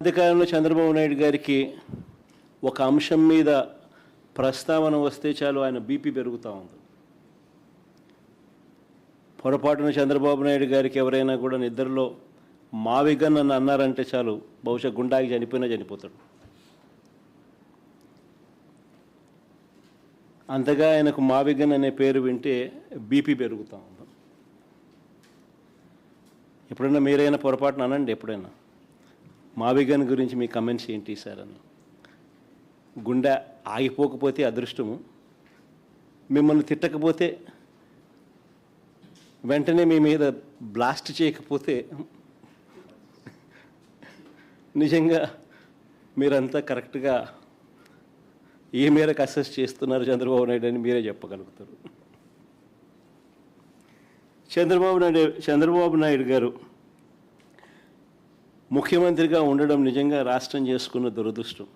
అధికారంలో చంద్రబాబు నాయుడు గారికి ఒక అంశం మీద ప్రస్తావన వస్తే చాలు ఆయన బీపీ పెరుగుతూ ఉంది. పొరపాటున చంద్రబాబు నాయుడు గారికి ఎవరైనా కూడా నిద్రలో మావిగన్ అని అన్నారంటే చాలు బహుశా గుండాకి చనిపోయినా చనిపోతాడు. అంతగా ఆయనకు మావిగన్ అనే పేరు వింటే బీపీ పెరుగుతూ ఉంది. ఎప్పుడైనా మీరైనా పొరపాటున అనండి, ఎప్పుడైనా మావిగన్ గురించి మీ కమెంట్స్ ఏంటి సార్ అని. గుండె ఆగిపోకపోతే అదృష్టము, మిమ్మల్ని తిట్టకపోతే వెంటనే మీ మీద బ్లాస్ట్ చేయకపోతే నిజంగా మీరంతా కరెక్ట్గా ఏ మేరకు అసెస్ చేస్తున్నారు చంద్రబాబు నాయుడు అని మీరే చెప్పగలుగుతారు. చంద్రబాబు నాయుడు గారు ముఖ్యమంత్రిగా ఉండడం నిజంగా రాష్ట్రం చేసుకున్న దురదృష్టం.